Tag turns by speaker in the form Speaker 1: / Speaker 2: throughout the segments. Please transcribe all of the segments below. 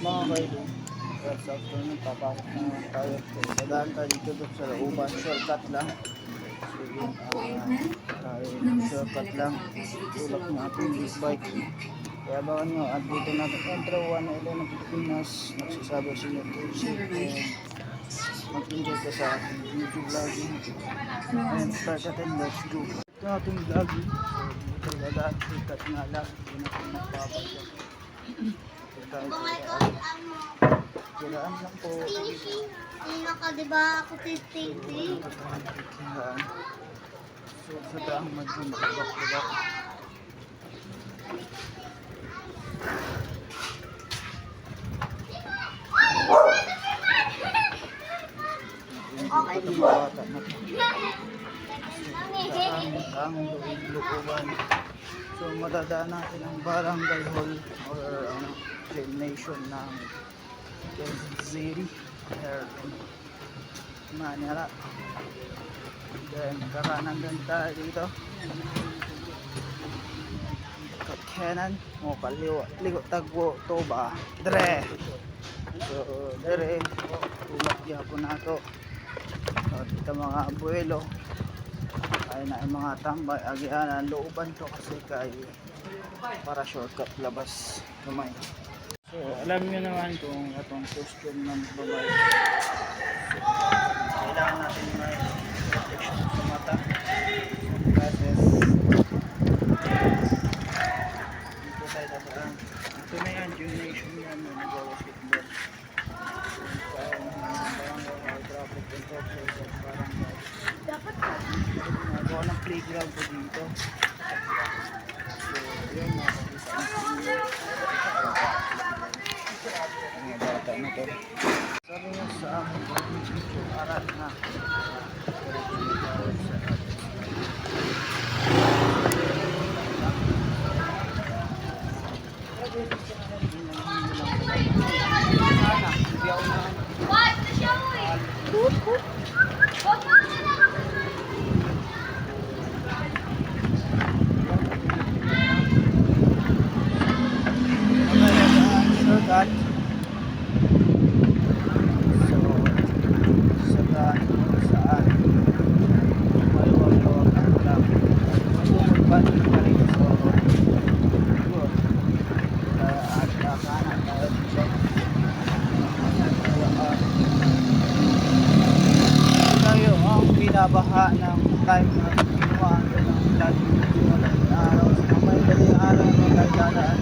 Speaker 1: Mga kaibigan, yes, afternoon, papasok na naman tayo. Dadaan tayo dito sa Lauban, shortcut lang. So yun, tayo shortcut lang. Tulak ng ating big bike. Kaya abangan nyo, at dito natin Entro 111 ng Pilipinas. Nagsasabi sa inyo, safe and mag-enjoy ka sa ating YouTube vlogging. And start natin, let's go. Ito ating vlogging. So dito dadaan, shortcut nga lang. Hindi natin magpapasok. Kiraan lang po.
Speaker 2: Sino ka, diba? Ako si Stacey.
Speaker 1: So, sa daang medyo makabak-bak.
Speaker 2: Okay.
Speaker 1: Ito bata na po. Ang lukuban. So, madadaan natin ang barangay hall or gymnasium ng Quezon City here in Manila. Then kakanan din tayo dito, kakenan mo kaliwa ligo tagwo to ba dre. So dre tulak gyapon nato at ito mga abuelo ay na ang mga tambay agianan looban to kasi kay para shortcut labas kamay. So, alam nyo naman kung atong costume ng babae. So, kailangan natin may protection sa mata, glasses. Dito tayo dadaan. Ito na yan, gymnasium yan, may nag-basketball. So, barangay traffic control, so barangay. Nagawa ng playground ko dito. So, yun, makakita ang bata na to. Sabi nga sa akin, aral na.
Speaker 2: What? Nasyaw
Speaker 1: Shortcut. So, saan maluwag-luwag ang lang. Tumulbalik pa rin. So, yun. Kaya at kanan tayo dito. Tayo ang binabaha ng time na ginawa ng lagi araw. Sa may daling araw na tayo dadaan.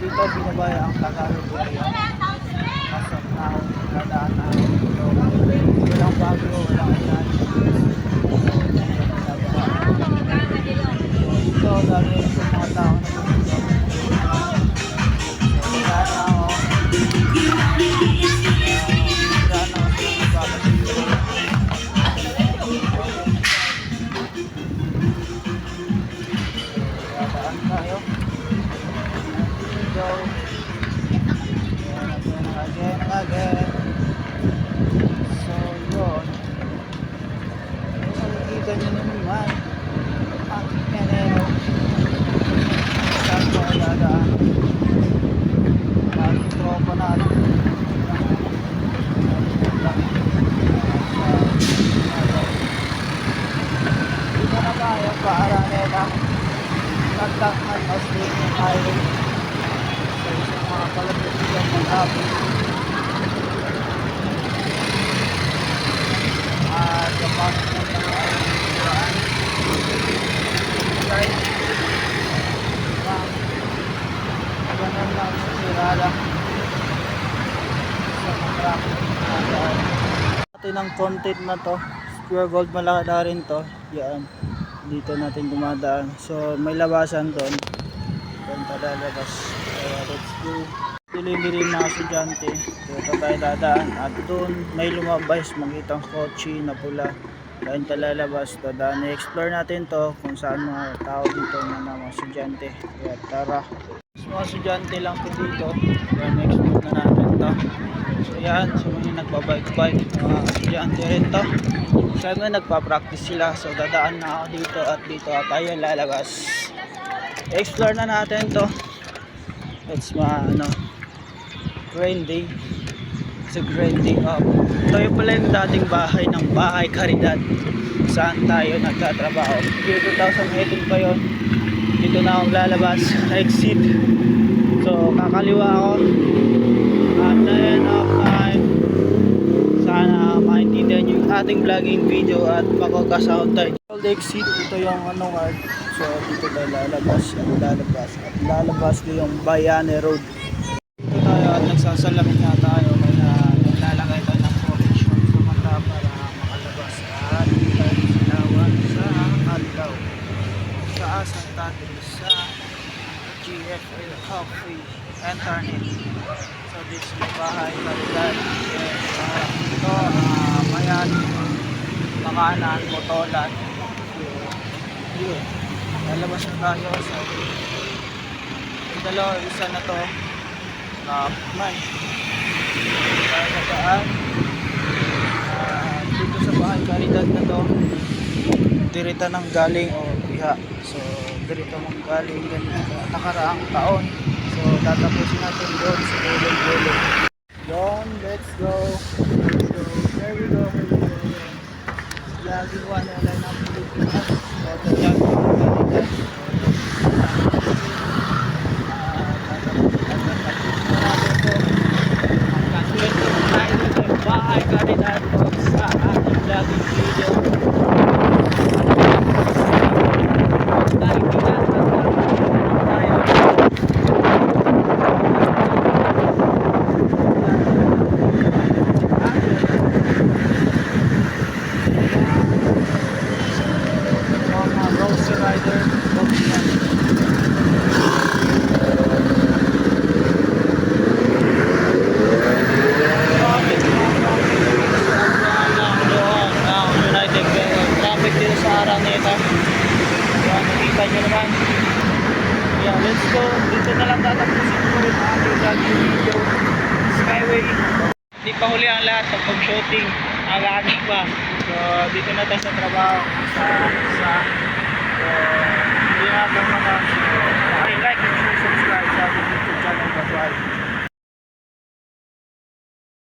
Speaker 1: Dito binabaya ang Tagalog area. Pasok na ako, dadaan na ako dito. Walang bagyo, walang ilan. Dito, dami sa mga tao na dito. Dadaan na ako. Dadaan na ako sa babasito. Dadaan tayo. Go. Again. So, yun. Kung makikita nyo naman, aking kanero. Saan ko dadaan? Aking tropa natin. Dito na tayo pa Araneta. Nagtakman Australian Highway. Sa isang mga kalapitigan ng api. At kapasok ng mga kuraan. Okay. Ganun lang sa sirala. Sa mga traffic. Natin ang content na to. Pure gold malaki na rin to. Yan. Dito natin dumadaan. So may labasan doon. Doon talalabas. Kaya let's go. Delivery mga estudyante. Dito tayo dadaan. At doon may lumabas. Makitang kotse na pula. Doon tayo lalabas. Dadaan. I-explore natin to kung saan mga tao dito na mga estudyante. Kaya tara. Mga estudyante lang po dito. Kaya na-explore na natin to. So yan. So may nagbabike-bike. Mga estudyante rin to. Sabi nga nagpa-practice sila. So dadaan na ako dito at tayo lalabas. Explore na natin to. It's grinding. It's a grinding up. Ito yung pala yung dating bahay ng Bahay Caridad saan tayo nagtatrabaho. Year 2018 pa yun. Dito na ako lalabas, exit. So kakaliwa ako at the end of time. Sana maintindihan yung ating vlogging video at makakasound tayo. Old exit, ito yung word. So dito tayo lalabas at lalabas ko yung Bayani Road. Dito tayo at nagsasalamin na tayo kaya naglalagay tayo ng provision sa mata para makalabas at tayo sinawan sa Andaw sa Santa Teresa GFA Coffee Internet. So this is Bahay Caridad. Ito Mayan, Makanan, Motolan. Yun, lalabas na tayo sa yung dalawa, isa na to na man tayo na daan dito sa Bahay Caridad na to dirita ng galing o diha. So dirita ng galing ganyan sa nakaraang taon. So tatapusin natin doon sa gulong-gulong. Doon, let's go. So there we go. Lagi wala lang ng Pilipinas. So lagi Caridad. Bahay Caridad sa ating vlogging video. Rose Rider United traffic dito sa Araneta. Yan, nakita nyo naman. Yeah, let's go. Dito na lang tatapusin ko rin ang ating vlogging video. Skyway. Hindi pa huli ang lahat pag shooting. Aga-aga pa. So dito na tayo sa trabaho sa